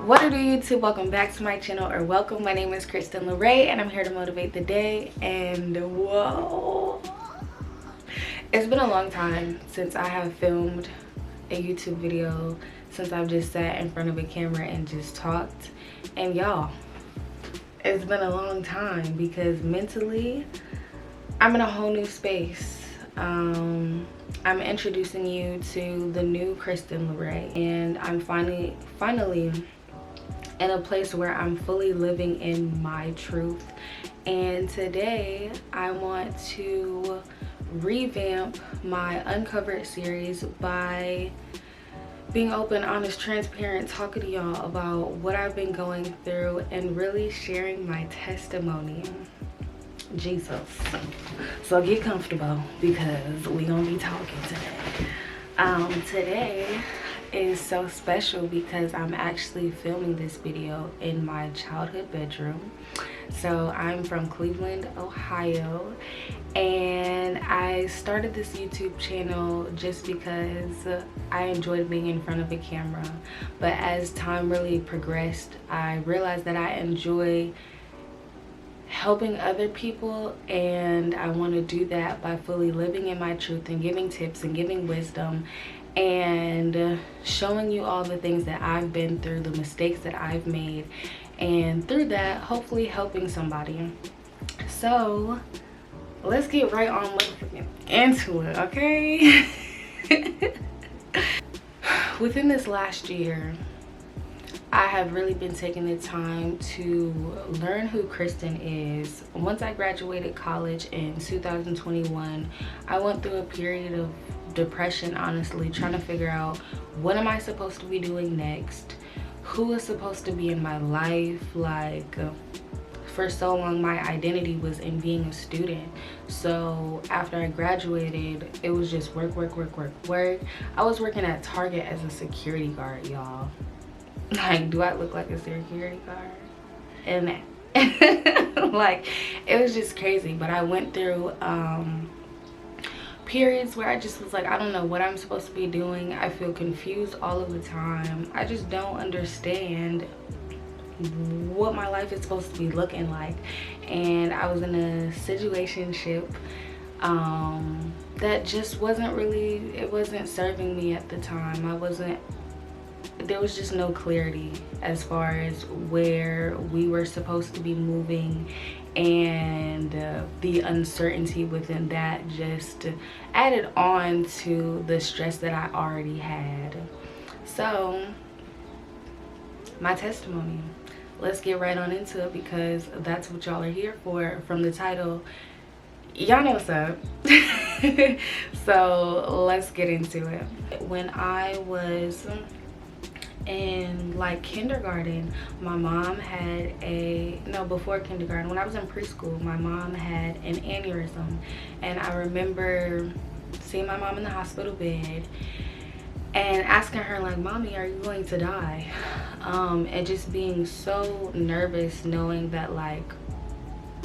What do YouTube? Welcome back to my channel, or welcome. My name is ChristinLeRay and I'm here to motivate the day. And whoa, it's been a long time since I have filmed a YouTube video, since I've just sat in front of a camera and just talked. And y'all, it's been a long time because mentally I'm in a whole new space. I'm introducing you to the new ChristinLeRay, and I'm finally in a place where I'm fully living in my truth. And today I want to revamp my Uncovered series by being open, honest, transparent, talking to y'all about what I've been going through and really sharing my testimony. Jesus. So get comfortable because we're gonna be talking today. Today is so special because I'm actually filming this video in my childhood bedroom. So I'm from Cleveland, Ohio, and I started this YouTube channel just because I enjoyed being in front of a camera. But as time really progressed, I realized that I enjoy helping other people, and I want to do that by fully living in my truth and giving tips and giving wisdom and showing you all the things that I've been through, the mistakes that I've made, and through that hopefully helping somebody. So let's get right on into it, okay? Within this last year, I have really been taking the time to learn who Kristen is. Once I graduated college in 2021, I went through a period of depression, honestly, trying to figure out what am I supposed to be doing next? Who is supposed to be in my life? Like, for so long, my identity was in being a student. So after I graduated, it was just work. I was working at Target as a security guard, y'all. Like, do I look like a security guard? And like, it was just crazy. But I went through periods where I just was like, I don't know what I'm supposed to be doing. I feel confused all of the time. I just don't understand what my life is supposed to be looking like. And I was in a situationship that just wasn't really, it wasn't serving me at the time. There was just no clarity as far as where we were supposed to be moving, and the uncertainty within that just added on to the stress that I already had. So my testimony, let's get right on into it because that's what y'all are here for. From the title, y'all know what's up. So let's get into it. When I was in like kindergarten, my mom had before kindergarten, when I was in preschool, my mom had an aneurysm. And I remember seeing my mom in the hospital bed and asking her, like, Mommy, are you going to die? And just being so nervous, knowing that like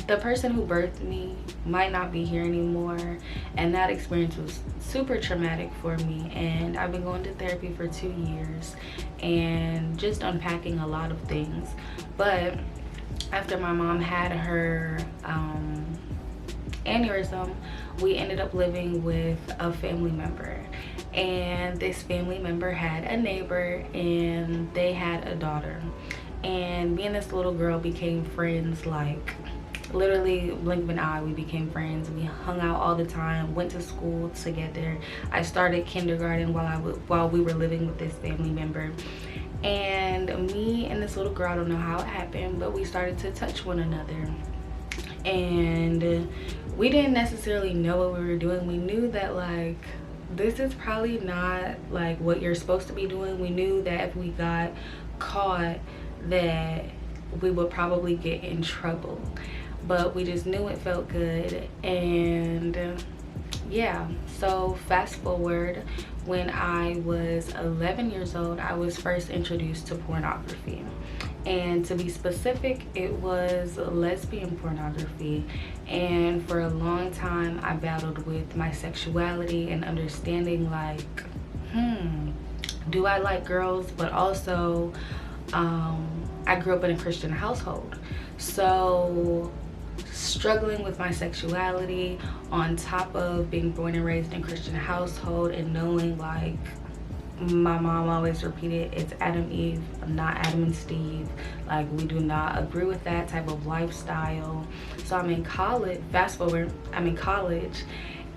the person who birthed me might not be here anymore. And that experience was super traumatic for me. And I've been going to therapy for 2 years and just unpacking a lot of things. But after my mom had her aneurysm, we ended up living with a family member. And this family member had a neighbor and they had a daughter. And me and this little girl became friends, like literally blink of an eye. We became friends. We hung out all the time, went to school together. I started kindergarten while we were living with this family member. And me and this little girl, I don't know how it happened, but we started to touch one another. And we didn't necessarily know what we were doing. We knew that like this is probably not like what you're supposed to be doing. We knew that if we got caught that we would probably get in trouble. But we just knew it felt good. And yeah, so fast forward, when I was 11 years old, I was first introduced to pornography. And to be specific, it was lesbian pornography. And for a long time I battled with my sexuality and understanding like, do I like girls? But also I grew up in a Christian household, so struggling with my sexuality on top of being born and raised in a Christian household, and knowing, like, my mom always repeated, it's Adam Eve, not Adam and Steve. Like, we do not agree with that type of lifestyle. So I'm in college, fast forward, I'm in college,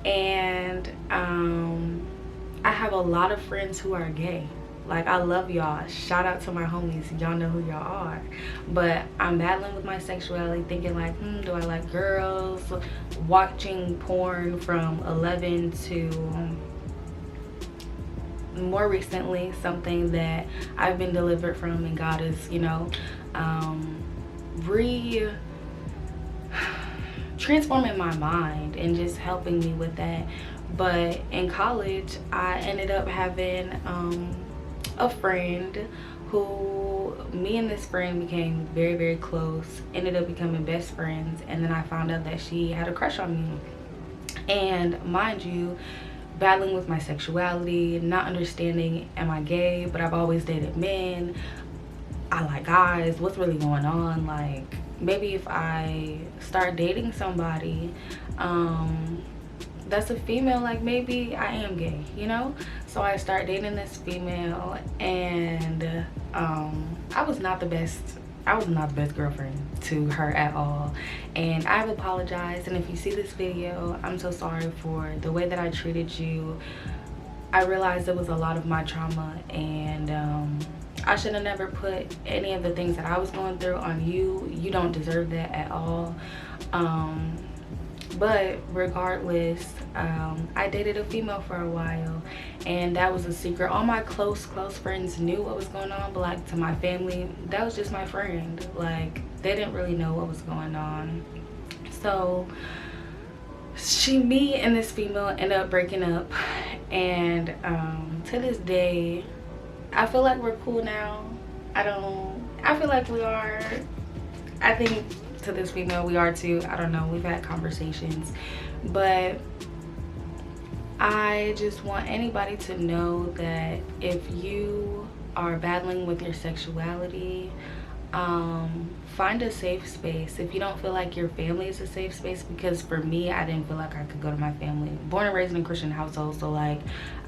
and I have a lot of friends who are gay. Like, I love y'all. Shout out to my homies. Y'all know who y'all are. But I'm battling with my sexuality, thinking like, do I like girls? Watching porn from 11 to more recently, something that I've been delivered from, and God is, you know, transforming my mind and just helping me with that. But in college, I ended up having a friend who, me and this friend became very, very close, ended up becoming best friends, and then I found out that she had a crush on me. And mind you, battling with my sexuality, not understanding, am I gay? But I've always dated men. I like guys. What's really going on? Like, maybe if I start dating somebody that's a female, like, maybe I am gay, you know? So I start dating this female, and I was not the best girlfriend to her at all, and I've apologized. And if you see this video, I'm so sorry for the way that I treated you. I realized it was a lot of my trauma, and I should have never put any of the things that I was going through on you. You don't deserve that at all. But regardless, I dated a female for a while, and that was a secret. All my close friends knew what was going on, but like, to my family, that was just my friend. Like, they didn't really know what was going on. So me and this female ended up breaking up, and to this day, I feel like we're cool now. I feel like we are. I think to this female we are too. I don't know, we've had conversations, but I just want anybody to know that if you are battling with your sexuality, find a safe space. If you don't feel like your family is a safe space, because for me, I didn't feel like I could go to my family. Born and raised in a Christian household, so like,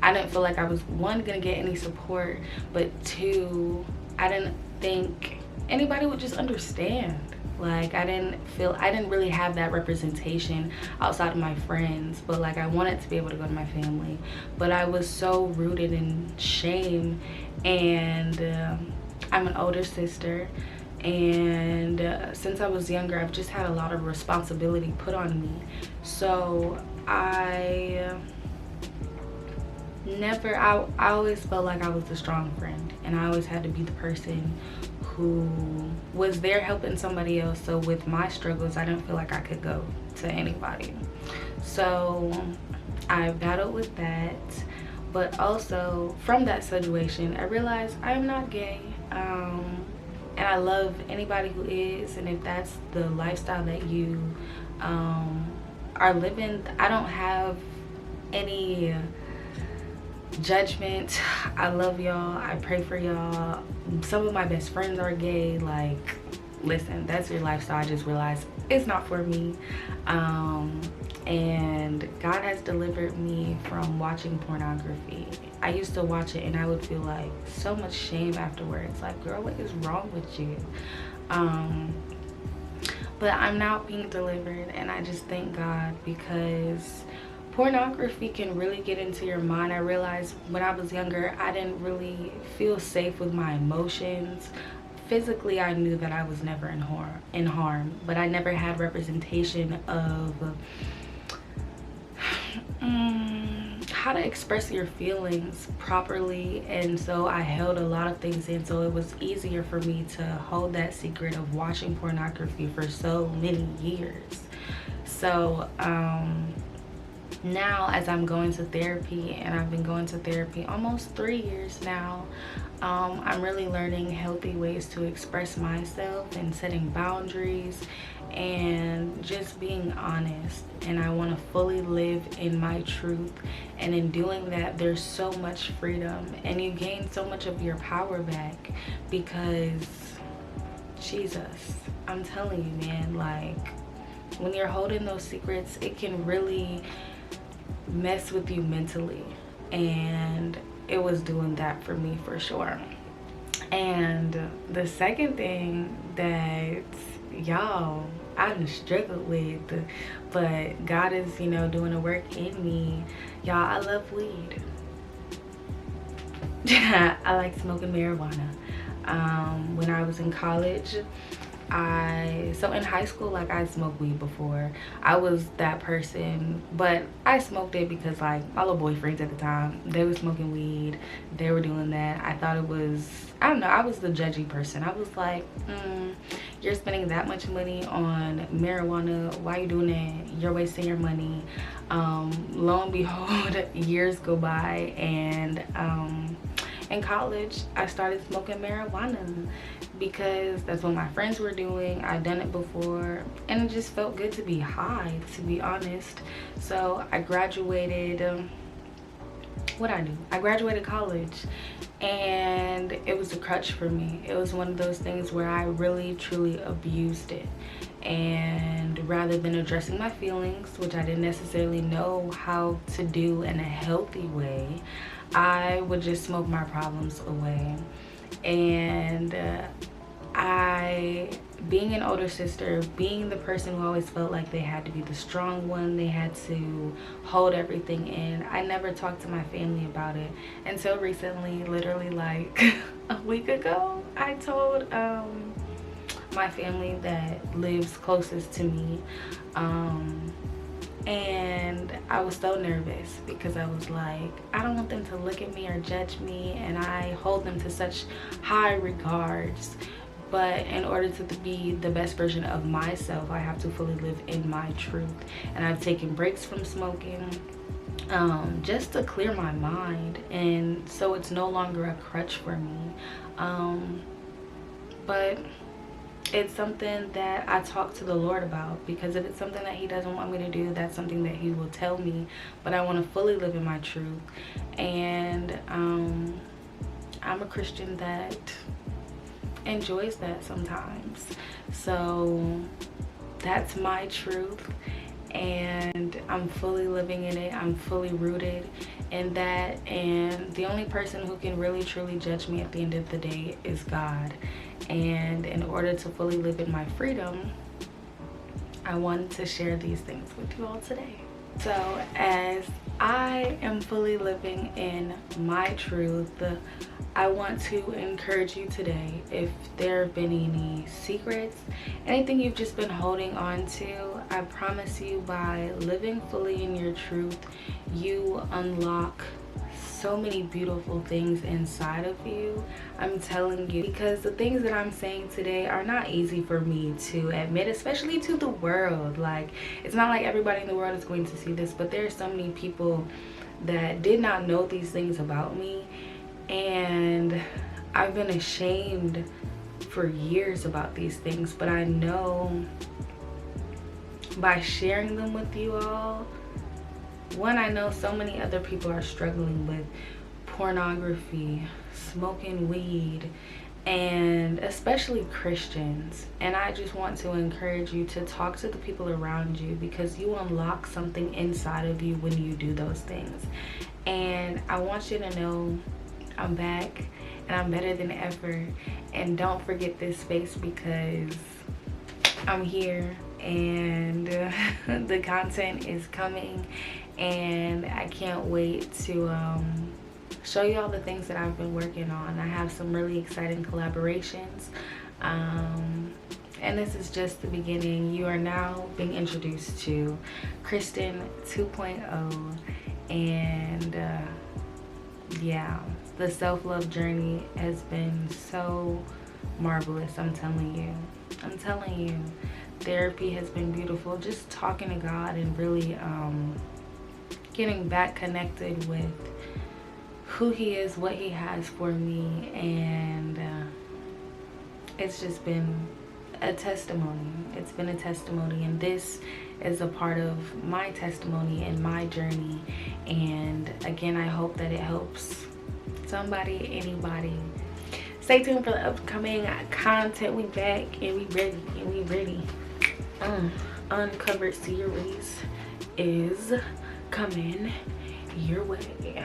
I didn't feel like I was, one, gonna get any support, but two, I didn't think anybody would just understand. Like, I didn't really have that representation outside of my friends, but like, I wanted to be able to go to my family, but I was so rooted in shame. And I'm an older sister, and since I was younger, I've just had a lot of responsibility put on me. So I always felt like I was the strong friend, and I always had to be the person who was there helping somebody else. So with my struggles, I didn't feel like I could go to anybody. So I battled with that, but also from that situation, I realized I am not gay, and I love anybody who is. And if that's the lifestyle that you are living, I don't have any judgment. I love y'all. I pray for y'all. Some of my best friends are gay. Like, listen, that's your lifestyle. I just realized it's not for me. And God has delivered me from watching pornography. I used to watch it, and I would feel like so much shame afterwards. Like, girl, what is wrong with you? But I'm now being delivered, and I just thank God, because pornography can really get into your mind. I realized when I was younger, I didn't really feel safe with my emotions. Physically, I knew that I was never in harm, but I never had representation of how to express your feelings properly. And so I held a lot of things in, so it was easier for me to hold that secret of watching pornography for so many years. So now, as I'm going to therapy, and I've been going to therapy almost 3 years now, I'm really learning healthy ways to express myself and setting boundaries. and just being honest, and I want to fully live in my truth. And in doing that, there's so much freedom, and you gain so much of your power back, because Jesus, I'm telling you, man, like, when you're holding those secrets, it can really mess with you mentally, and it was doing that for me for sure. And the second thing that, y'all, I done struggled with, but God is, you know, doing a work in me. Y'all, I love weed. I like smoking marijuana. When I was in college, so in high school, like, I smoked weed before. I was that person, but I smoked it because, like, my little boyfriends at the time, they were smoking weed, they were doing that. I thought it was, I don't know, I was the judgy person. I was like, you're spending that much money on marijuana, why are you doing that? You're wasting your money. Lo and behold, years go by, and in college I started smoking marijuana because that's what my friends were doing. I'd done it before, and it just felt good to be high, to be honest. So I graduated, I graduated college, and it was a crutch for me. It was one of those things where I really truly abused it, and rather than addressing my feelings, which I didn't necessarily know how to do in a healthy way, I would just smoke my problems away. And being an older sister, being the person who always felt like they had to be the strong one, they had to hold everything in, I never talked to my family about it until recently. Literally, like a week ago, I told my family that lives closest to me, and I was so nervous because I was like, I don't want them to look at me or judge me, and I hold them to such high regards. But in order to be the best version of myself, I have to fully live in my truth. And I've taken breaks from smoking, just to clear my mind, and so it's no longer a crutch for me. But it's something that I talk to the Lord about, because if it's something that he doesn't want me to do, that's something that he will tell me. But I want to fully live in my truth, and I'm a Christian that enjoys that sometimes. So that's my truth, and I'm fully living in it. I'm fully rooted in that, and the only person who can really truly judge me at the end of the day is God. And in order to fully live in my freedom, I wanted to share these things with you all today. So as I am fully living in my truth, I want to encourage you today, if there have been any secrets, anything you've just been holding on to, I promise you, by living fully in your truth, you unlock so many beautiful things inside of you. I'm telling you, because the things that I'm saying today are not easy for me to admit, especially to the world. Like, it's not like everybody in the world is going to see this, but there are so many people that did not know these things about me, and I've been ashamed for years about these things. But I know by sharing them with you all, one, I know so many other people are struggling with pornography, smoking weed, and especially Christians. And I just want to encourage you to talk to the people around you, because you unlock something inside of you when you do those things. And I want you to know I'm back, and I'm better than ever. And don't forget this space, because I'm here, and the content is coming, and I can't wait to show you all the things that I've been working on. I have some really exciting collaborations, and this is just the beginning. You are now being introduced to Kristen 2.0, and yeah, the self-love journey has been so marvelous. I'm telling you, therapy has been beautiful. Just talking to God and really getting back connected with who he is, what he has for me, and it's just been a testimony. It's been a testimony, and this is a part of my testimony and my journey. And again, I hope that it helps somebody, anybody. Stay tuned for the upcoming content. We back and we ready. Uncovered series is coming your way.